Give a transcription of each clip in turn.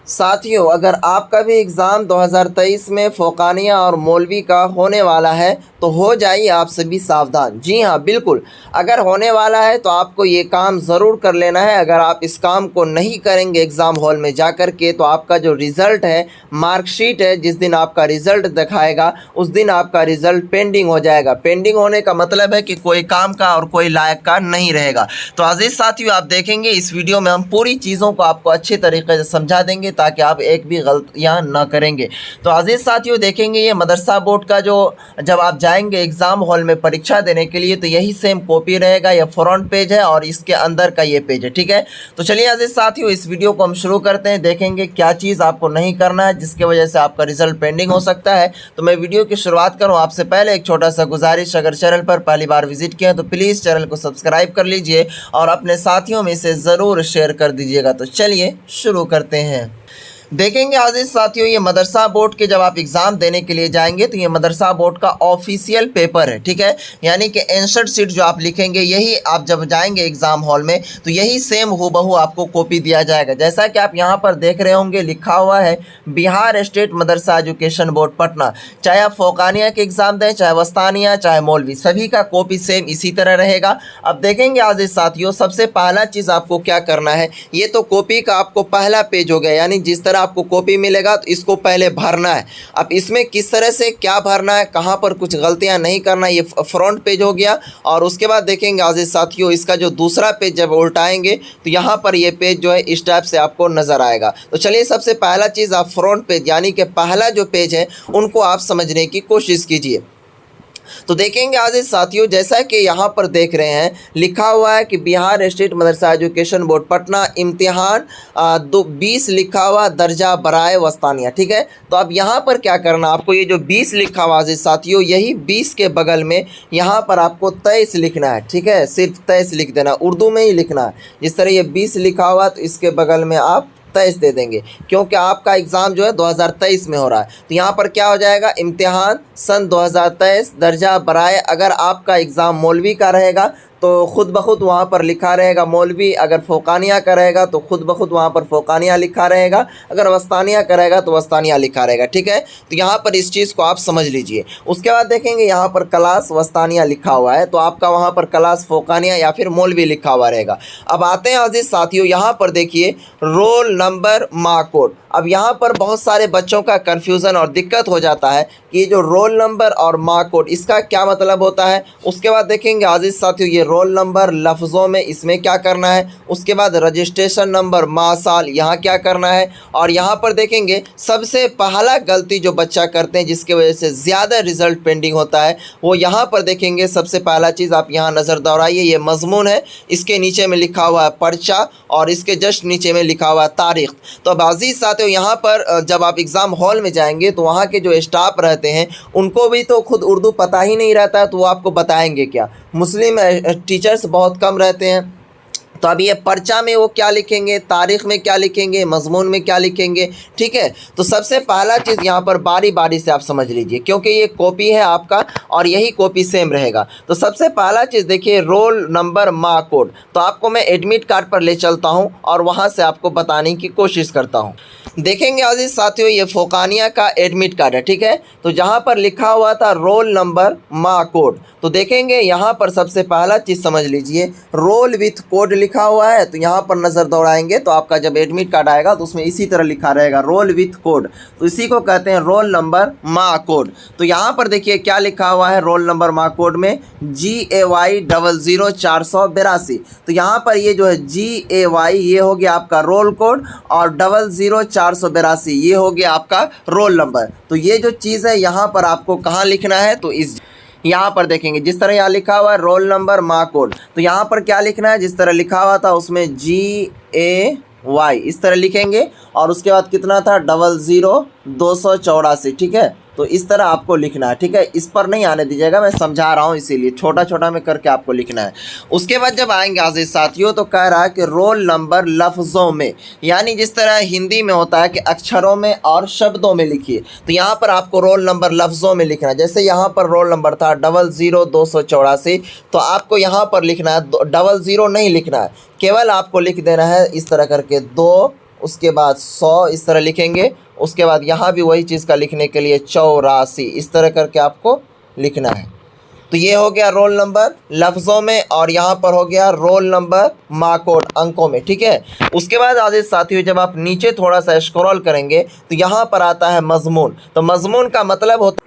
साथियों, अगर आपका भी एग्ज़ाम 2023 में फ़ौक़ानिया और मौलवी का होने वाला है तो हो जाइए आप सभी सावधान। जी हाँ, बिल्कुल, अगर होने वाला है तो आपको ये काम ज़रूर कर लेना है। अगर आप इस काम को नहीं करेंगे एग्ज़ाम हॉल में जा कर के, तो आपका जो रिज़ल्ट है, मार्कशीट है, जिस दिन आपका रिज़ल्ट दिखाएगा उस दिन आपका रिज़ल्ट पेंडिंग हो जाएगा। पेंडिंग होने का मतलब है कि कोई काम का और कोई लायक का नहीं रहेगा। तो अज़ीज़ साथियों, आप देखेंगे इस वीडियो में हम पूरी चीज़ों को आपको अच्छे तरीके से समझा देंगे ताकि आप एक भी गलतियाँ ना करेंगे। तो अज़ीज़ साथियों, देखेंगे ये मदरसा बोर्ड का जो जब आप जाएंगे एग्ज़ाम हॉल में परीक्षा देने के लिए तो यही सेम कॉपी रहेगा। यह फ्रंट पेज है और इसके अंदर का ये पेज है, ठीक है। तो चलिए अज़ीज़ साथियों, इस वीडियो को हम शुरू करते हैं। देखेंगे क्या चीज़ आपको नहीं करना है जिसकी वजह से आपका रिजल्ट पेंडिंग हो सकता है। तो मैं वीडियो की शुरुआत करूँ आपसे पहले एक छोटा सा गुजारिश, अगर चैनल पर पहली बार विजिट किया तो प्लीज़ चैनल को सब्सक्राइब कर लीजिए और अपने साथियों में इसे ज़रूर शेयर कर दीजिएगा। तो चलिए शुरू करते हैं। देखेंगे अज़ीज़ साथियों, ये मदरसा बोर्ड के जब आप एग्ज़ाम देने के लिए जाएंगे तो ये मदरसा बोर्ड का ऑफिशियल पेपर है, ठीक है। यानी कि आंसर शीट जो आप लिखेंगे यही आप जब जाएंगे एग्ज़ाम हॉल में तो यही सेम हूबहू आपको कॉपी दिया जाएगा। जैसा कि आप यहाँ पर देख रहे होंगे लिखा हुआ है बिहार स्टेट मदरसा एजुकेशन बोर्ड पटना। चाहे आप फ़ौक़ानिया के एग्ज़ाम दें, चाहे वस्तानिया, चाहे मौलवी, सभी का कॉपी सेम इसी तरह रहेगा। अब देखेंगे अज़ीज़ साथियों, सबसे पहला चीज़ आपको क्या करना है, ये तो कॉपी का आपको पहला पेज हो गया। यानी जिस तरह आपको कॉपी मिलेगा तो इसको पहले भरना है। अब इसमें किस तरह से क्या भरना है, कहाँ पर कुछ गलतियां नहीं करना, ये फ्रंट पेज हो गया। और उसके बाद देखेंगे अज़ीज़ साथियों, इसका जो दूसरा पेज जब उल्टाएंगे तो यहाँ पर ये पेज जो है इस टाइप से आपको नज़र आएगा। तो चलिए सबसे पहला चीज़ आप फ्रंट पेज यानी कि पहला जो पेज है उनको आप समझने की कोशिश कीजिए। तो देखेंगे अज़ीज़ साथियों, जैसा कि यहाँ पर देख रहे हैं लिखा हुआ है कि बिहार स्टेट मदरसा एजुकेशन बोर्ड पटना इम्तिहान 20 लिखा हुआ दर्जा बराए वस्तानिया, ठीक है। तो अब यहाँ पर क्या करना, आपको ये जो 20 लिखा हुआ अज़ीज़ साथियों, यही 20 के बगल में यहाँ पर आपको 23 लिखना है, ठीक है। सिर्फ 23 लिख देना, उर्दू में ही लिखना है। जिस तरह ये 20 लिखा हुआ तो इसके बगल में आप 23 दे देंगे, क्योंकि आपका एग्ज़ाम जो है 2023 में हो रहा है। तो यहाँ पर क्या हो जाएगा, इम्तिहान सन 2023 दर्जा बराए। अगर आपका एग्ज़ाम मौलवी का रहेगा तो ख़ुद ब खुद वहाँ पर लिखा रहेगा मौलवी, अगर फ़ौक़ानिया का रहेगा तो ख़ुद ब खुद वहाँ पर फ़ौक़ानिया लिखा रहेगा, अगर वस्तानिया का रहेगा तो वस्तानिया लिखा रहेगा, ठीक है। तो यहाँ पर इस चीज़ को आप समझ लीजिए। उसके बाद देखेंगे यहाँ पर क्लास वस्तानिया लिखा हुआ है तो आपका वहाँ पर क्लास फ़ौक़ानिया या फिर मौलवी लिखा हुआ रहेगा। अब आते हैं अज़ीज़ साथियों, यहाँ पर देखिए रोल नंबर मार्क कोड। अब यहाँ पर बहुत सारे बच्चों का कन्फ्यूज़न और दिक्कत हो जाता है कि जो रोल नंबर और मार्क कोड इसका क्या मतलब होता है। उसके बाद देखेंगे अज़ीज़ साथियों, ये रोल नंबर लफ्ज़ों में इसमें क्या करना है। उसके बाद रजिस्ट्रेशन नंबर माह साल यहाँ क्या करना है। और यहाँ पर देखेंगे सबसे पहला गलती जो बच्चा करते हैं जिसकी वजह से ज़्यादा रिज़ल्ट पेंडिंग होता है, वो यहाँ पर देखेंगे सबसे पहला चीज़ आप यहाँ नज़र दौड़ाइए, ये मज़मून है, इसके नीचे में लिखा हुआ है पर्चा और इसके जस्ट नीचे में लिखा हुआ है तारीख़। तो अब अज़ीज़ साथियों, यहाँ पर जब आप एग्ज़ाम हॉल में जाएंगे तो वहाँ के जो स्टाफ रहते हैं उनको भी तो खुद उर्दू पता ही नहीं रहता है, तो वो आपको बताएंगे क्या। मुस्लिम टीचर्स बहुत कम रहते हैं। तो अब ये पर्चा में वो क्या लिखेंगे, तारीख़ में क्या लिखेंगे, मज़मून में क्या लिखेंगे, ठीक है। तो सबसे पहला चीज़ यहाँ पर बारी बारी से आप समझ लीजिए, क्योंकि ये कॉपी है आपका और यही कॉपी सेम रहेगा। तो सबसे पहला चीज़ देखिए रोल नंबर मार्क कोड। तो आपको मैं एडमिट कार्ड पर ले चलता हूँ और वहाँ से आपको बताने की कोशिश करता हूँ। देखेंगे अज़ीज़ साथियों, ये फ़ौक़ानिया का एडमिट कार्ड है, ठीक है। तो जहाँ पर लिखा हुआ था रोल नंबर मार्क कोड, तो देखेंगे यहाँ पर सबसे पहला चीज़ समझ लीजिए रोल विथ कोड लिखा हुआ है। तो यहाँ पर नज़र दौड़ाएंगे तो आपका जब एडमिट कार्ड आएगा तो उसमें इसी तरह लिखा रहेगा रोल विथ कोड। तो इसी को कहते हैं रोल नंबर मार्क कोड। तो यहाँ पर देखिए क्या लिखा हुआ है रोल नंबर मार्क कोड में GAY 00482। तो यहाँ पर ये जो है GAY ये हो गया आपका रोल कोड और 00482 ये हो गया आपका रोल नंबर। तो ये जो चीज़ है यहाँ पर आपको कहाँ लिखना है, तो इस यहाँ पर देखेंगे जिस तरह यहाँ लिखा हुआ है रोल नंबर मार्क कोड, तो यहाँ पर क्या लिखना है, जिस तरह लिखा हुआ था उसमें GAY इस तरह लिखेंगे और उसके बाद कितना था 00284, ठीक है। तो इस तरह आपको लिखना है, ठीक है। इस पर नहीं आने दीजिएगा, मैं समझा रहा हूँ इसीलिए छोटा छोटा में करके आपको लिखना है। उसके बाद जब आएंगे अज़ीज़ साथियों तो कह रहा है कि रोल नंबर लफ्ज़ों में, यानी जिस तरह हिंदी में होता है कि अक्षरों में और शब्दों में लिखिए, तो यहाँ पर आपको रोल नंबर लफ्ज़ों में लिखना है। जैसे यहाँ पर रोल नंबर था 00284, तो आपको यहाँ पर लिखना है 00 नहीं लिखना है, केवल आपको लिख देना है इस तरह करके 2 उसके बाद 100 इस तरह लिखेंगे। उसके बाद यहाँ भी वही चीज़ का लिखने के लिए 84 इस तरह करके आपको लिखना है। तो ये हो गया रोल नंबर लफ्ज़ों में, और यहाँ पर हो गया रोल नंबर मार्कोड अंकों में, ठीक है। उसके बाद आज़िज़ साथियों जब आप नीचे थोड़ा सा स्क्रॉल करेंगे तो यहाँ पर आता है मज़मून। तो मज़मून का मतलब होता है,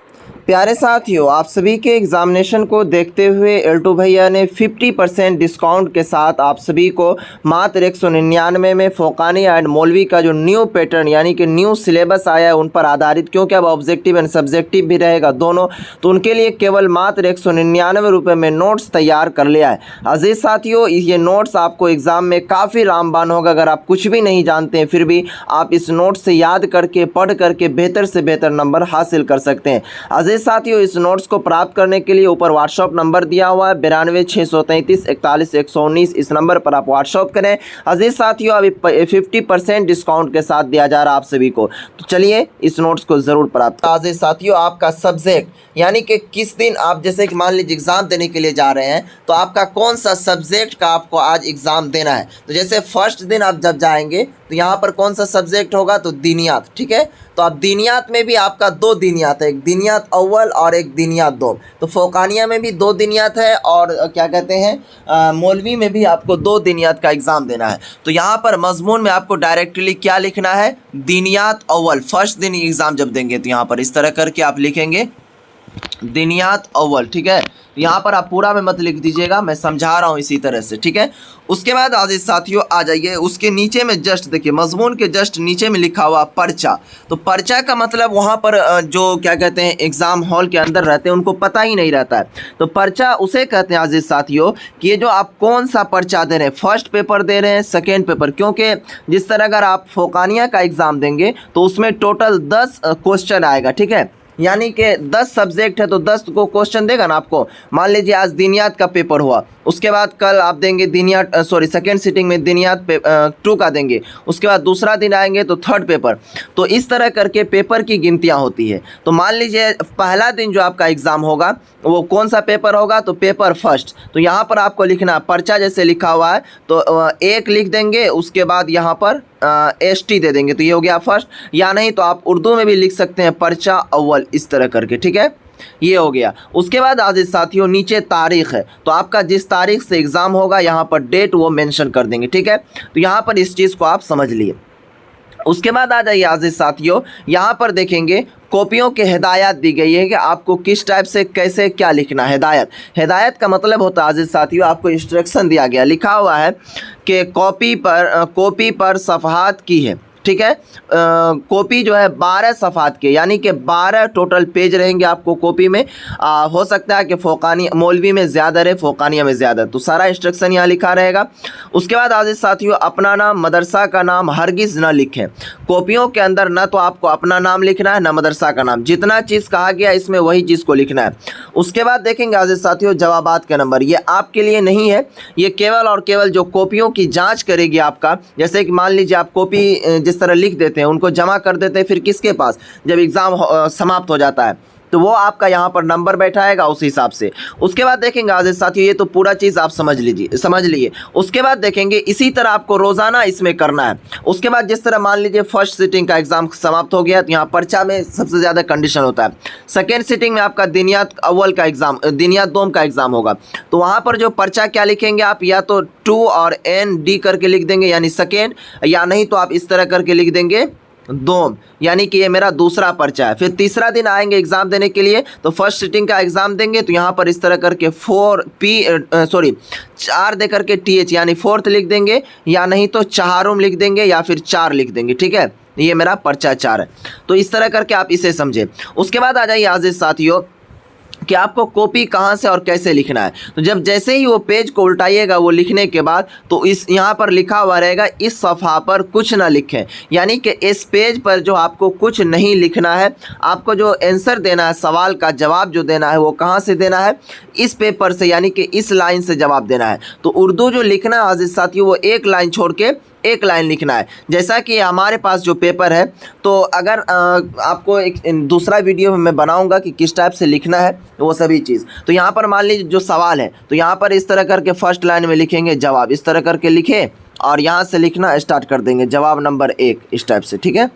प्यारे साथियों आप सभी के एग्ज़ामिनेशन को देखते हुए एल्टू भैया ने 50% डिस्काउंट के साथ आप सभी को मात्र 199 में फ़ोकानी एंड मौलवी का जो न्यू पैटर्न यानी कि न्यू सिलेबस आया है उन पर आधारित, क्योंकि अब ऑब्जेक्टिव एंड सब्जेक्टिव भी रहेगा दोनों, तो उनके लिए केवल मात्र 199 रुपये में नोट्स तैयार कर लिया है। अजीज़ साथियों ये नोट्स आपको एग्ज़ाम में काफ़ी रामबान होगा। अगर आप कुछ भी नहीं जानते हैं फिर भी आप इस नोट्स से याद करके पढ़ करके बेहतर से बेहतर नंबर हासिल कर सकते हैं। अजीज़ साथियों इस नोट्स को प्राप्त करने के लिए ऊपर व्हाट्सएप नंबर दिया हुआ है 9263341119, इस नंबर पर आप व्हाट्सएप करें। अजीज साथियों अभी 50% डिस्काउंट के साथ दिया जा रहा है आप सभी को, तो चलिए इस नोट्स को ज़रूर प्राप्त। अजीज साथियों आपका सब्जेक्ट यानी कि किस दिन आप, जैसे कि मान लीजिए एग्ज़ाम देने के लिए जा रहे हैं तो आपका कौन सा सब्जेक्ट का आपको आज एग्ज़ाम देना है। तो जैसे फर्स्ट दिन आप जब जाएंगे तो यहाँ पर कौन सा सब्जेक्ट होगा, तो दीनियात, ठीक है। तो अब दीनियात में भी आपका 2 दीनियात है, एक दीनियात अव्वल और एक दीनियात दोम। तो फ़ोकानिया में भी 2 दीनियात है और क्या कहते हैं मौलवी में भी आपको 2 दीनियात का एग्ज़ाम देना है। तो यहाँ पर मजमून में आपको डायरेक्टली क्या लिखना है, दीनियात अव्वल। फर्स्ट दिन एग्ज़ाम जब देंगे तो यहाँ पर इस तरह करके आप लिखेंगे दीनियात अव्वल, ठीक है। यहाँ पर आप पूरा में मत लिख दीजिएगा, मैं समझा रहा हूँ इसी तरह से, ठीक है। उसके बाद आज़िज़ साथियों आ जाइए उसके नीचे में जस्ट देखिए मजमून के जस्ट नीचे में लिखा हुआ पर्चा। तो पर्चा का मतलब वहाँ पर जो क्या कहते हैं एग्ज़ाम हॉल के अंदर रहते हैं उनको पता ही नहीं रहता है। तो पर्चा उसे कहते हैं आज़िज़ साथियों कि ये जो आप कौन सा पर्चा दे रहे हैं, फर्स्ट पेपर दे रहे हैं, सेकेंड पेपर, क्योंकि जिस तरह अगर आप फ़ोकानिया का एग्ज़ाम देंगे तो उसमें टोटल 10 क्वेश्चन आएगा, ठीक है। यानी कि 10 सब्जेक्ट है तो 10 को क्वेश्चन देगा ना आपको। मान लीजिए आज दीनियात का पेपर हुआ, उसके बाद कल आप देंगे दीनियात सेकेंड सिटिंग में दीनियात 2 का देंगे, उसके बाद दूसरा दिन आएंगे तो थर्ड पेपर। तो इस तरह करके पेपर की गिनतियां होती है। तो मान लीजिए पहला दिन जो आपका एग्ज़ाम होगा वो कौन सा पेपर होगा, तो पेपर फर्स्ट। तो यहाँ पर आपको लिखना पर्चा जैसे लिखा हुआ है तो 1 लिख देंगे, उसके बाद यहाँ पर ST दे देंगे, तो ये हो गया फर्स्ट। या नहीं तो आप उर्दू में भी लिख सकते हैं पर्चा अव्वल इस तरह करके, ठीक है। ये हो गया। उसके बाद आज़िज़ साथियों नीचे तारीख़ है, तो आपका जिस तारीख से एग्ज़ाम होगा यहाँ पर डेट वो मेंशन कर देंगे, ठीक है। तो यहाँ पर इस चीज़ को आप समझ लिए। उसके बाद आ जाइए आज़िज़ साथियों यहाँ पर देखेंगे कॉपियों की हिदायत दी गई है कि आपको किस टाइप से कैसे क्या लिखना है। हिदायत का मतलब होता है आज़िज़ साथियों आपको इंस्ट्रक्शन दिया गया, लिखा हुआ है कि कॉपी पर सफ़हात की है, ठीक है। कॉपी जो है 12 सफ़हात के यानी कि 12 टोटल पेज रहेंगे आपको कॉपी में। हो सकता है कि फ़ोकानी मौलवी में ज़्यादा रहे, फ़ोकानिया में ज़्यादा, तो सारा इंस्ट्रक्शन यहाँ लिखा रहेगा। उसके बाद आज़िज़ साथियों अपना नाम मदरसा का नाम हरगिज़ ना लिखें। कॉपियों के अंदर ना तो आपको अपना नाम लिखना है ना मदरसा का नाम, जितना चीज़ कहा गया इसमें वही चीज़ को लिखना है। उसके बाद देखेंगे आज़िज़ साथियों जवाबात के नंबर, ये आपके लिए नहीं है, ये केवल और केवल जो कॉपियों की जाँच करेगी आपका। जैसे कि मान लीजिए आप कॉपी जिस तरह लिख देते हैं उनको जमा कर देते हैं, फिर किसके पास जब एग्ज़ाम समाप्त हो जाता है तो वो आपका यहाँ पर नंबर बैठाएगा उस हिसाब से। उसके बाद देखेंगे आज़िज़ साथियों ये तो पूरा चीज़ आप समझ लिए। उसके बाद देखेंगे इसी तरह आपको रोज़ाना इसमें करना है। उसके बाद जिस तरह मान लीजिए फर्स्ट सिटिंग का एग्ज़ाम समाप्त हो गया तो यहाँ पर्चा में सबसे ज़्यादा कंडीशन होता है। सेकेंड सिटिंग में आपका दीनियात अव्वल का एग्ज़ाम, दीनियात दोम का एग्ज़ाम होगा, तो वहाँ पर जो पर्चा क्या लिखेंगे आप, या तो 2 और ND करके लिख देंगे यानी सेकेंड, या नहीं तो आप इस तरह करके लिख देंगे दोम, यानी कि ये मेरा दूसरा पर्चा है। फिर तीसरा दिन आएंगे एग्ज़ाम देने के लिए तो फर्स्ट सिटिंग का एग्ज़ाम देंगे तो यहाँ पर इस तरह करके 4 दे करके TH यानी फोर्थ लिख देंगे, या नहीं तो चारुम लिख देंगे या फिर 4 लिख देंगे, ठीक है। ये मेरा पर्चा 4 है। तो इस तरह करके आप इसे समझे। उसके बाद आ जाइए आज़िज़ साथियों कि आपको कॉपी कहाँ से और कैसे लिखना है। तो जब जैसे ही वो पेज को उल्टाइएगा वो लिखने के बाद तो इस यहाँ पर लिखा हुआ रहेगा इस सफ़हा पर कुछ ना लिखें, यानी कि इस पेज पर जो आपको कुछ नहीं लिखना है, आपको जो आंसर देना है, सवाल का जवाब जो देना है वो कहाँ से देना है, इस पेपर से, यानी कि इस लाइन से जवाब देना है। तो उर्दू जो लिखना है आज़िज़ साथियों वो एक लाइन छोड़ के एक लाइन लिखना है। जैसा कि हमारे पास जो पेपर है तो अगर आपको एक दूसरा वीडियो में मैं बनाऊंगा कि किस टाइप से लिखना है वो सभी चीज़। तो यहाँ पर मान लीजिए जो सवाल है तो यहाँ पर इस तरह करके फर्स्ट लाइन में लिखेंगे जवाब, इस तरह करके लिखे। और यहाँ से लिखना स्टार्ट कर देंगे जवाब नंबर 1 इस टाइप से, ठीक है।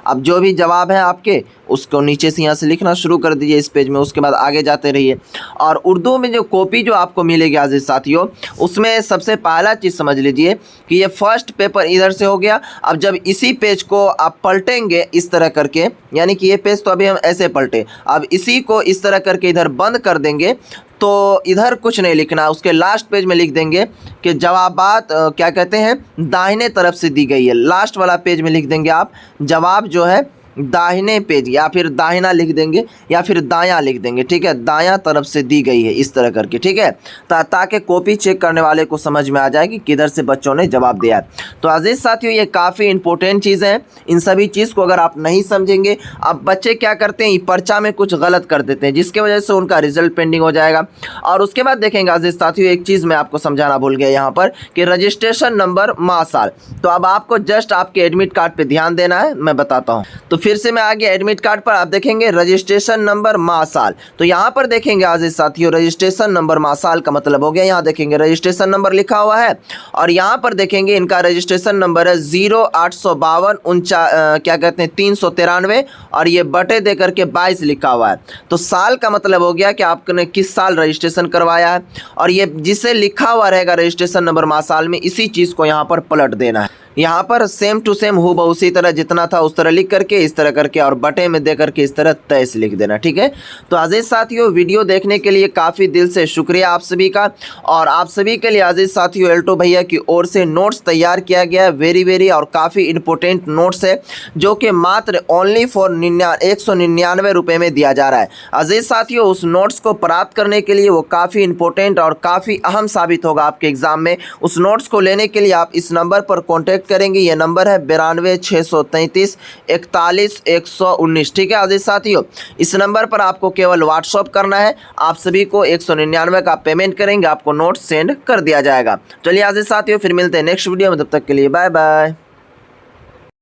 अब जो भी जवाब है आपके उसको नीचे से यहाँ से लिखना शुरू कर दीजिए इस पेज में, उसके बाद आगे जाते रहिए। और उर्दू में जो कॉपी जो आपको मिलेगी अजीज साथियों, उसमें सबसे पहला चीज़ समझ लीजिए कि ये फर्स्ट पेपर इधर से हो गया। अब जब इसी पेज को आप पलटेंगे इस तरह करके, यानी कि ये पेज तो अभी हम ऐसे पलटे, अब इसी को इस तरह करके इधर बंद कर देंगे तो इधर कुछ नहीं लिखना, उसके लास्ट पेज में लिख देंगे कि जवाबात क्या कहते हैं दाहिने तरफ से दी गई है। लास्ट वाला पेज में लिख देंगे आप जवाब जो है दाहिने पेज, या फिर दाहिना लिख देंगे या फिर दायां लिख देंगे, ठीक है, दायां तरफ से दी गई है इस तरह करके, ठीक है, ताकि कॉपी चेक करने वाले को समझ में आ जाए कि किधर से बच्चों ने जवाब दिया है। तो अजीज साथियों ये काफ़ी इंपॉर्टेंट चीज़ है, इन सभी चीज़ को अगर आप नहीं समझेंगे, अब बच्चे क्या करते हैं पर्चा में कुछ गलत कर देते हैं जिसकी वजह से उनका रिजल्ट पेंडिंग हो जाएगा। और उसके बाद देखेंगे अजीज साथियों एक चीज़ मैं आपको समझाना भूल गया यहाँ पर कि रजिस्ट्रेशन नंबर माह साल। तो अब आपको जस्ट आपके एडमिट कार्ड पर ध्यान देना है, मैं बताता हूँ। तो फिर से मैं आ गया एडमिट कार्ड पर, आप देखेंगे रजिस्ट्रेशन नंबर माह साल। तो यहाँ पर देखेंगे अजीज साथियों रजिस्ट्रेशन नंबर माह साल का मतलब हो गया, यहाँ देखेंगे रजिस्ट्रेशन नंबर लिखा हुआ है और यहाँ पर देखेंगे इनका रजिस्ट्रेशन नंबर है 0852 क्या कहते हैं 393 और ये बटे दे करके 22 लिखा हुआ है। तो साल का मतलब हो गया कि आपने किस साल रजिस्ट्रेशन करवाया है, और ये जिसे लिखा हुआ रहेगा रजिस्ट्रेशन नंबर माह साल में इसी चीज़ को यहाँ पर पलट देना है। यहाँ पर सेम टू सेम हूबहू उसी तरह जितना था उस तरह लिख करके इस तरह करके और बटे में दे करके इस तरह 23 लिख देना, ठीक है। तो अजीज साथियों वीडियो देखने के लिए काफ़ी दिल से शुक्रिया आप सभी का, और आप सभी के लिए अजीज साथियों एल्टो भैया की ओर से नोट्स तैयार किया गया है, वेरी और काफ़ी इंपॉर्टेंट नोट्स है जो कि मात्र ओनली फॉर 199 रुपये में दिया जा रहा है। अजीज साथियों उस नोट्स को प्राप्त करने के लिए वो काफ़ी इंपॉर्टेंट और काफ़ी अहम साबित होगा आपके एग्जाम में। उस नोट्स को लेने के लिए आप इस नंबर पर कॉन्टैक्ट करेंगे, ये नंबर है 9263341119, ठीक है अजीज साथियों। इस नंबर पर आपको केवल व्हाट्सअप करना है, आप सभी को 199 का पेमेंट करेंगे, आपको नोट सेंड कर दिया जाएगा। चलिए अजीज साथियों फिर मिलते हैं नेक्स्ट वीडियो में, तब तक के लिए बाय बाय।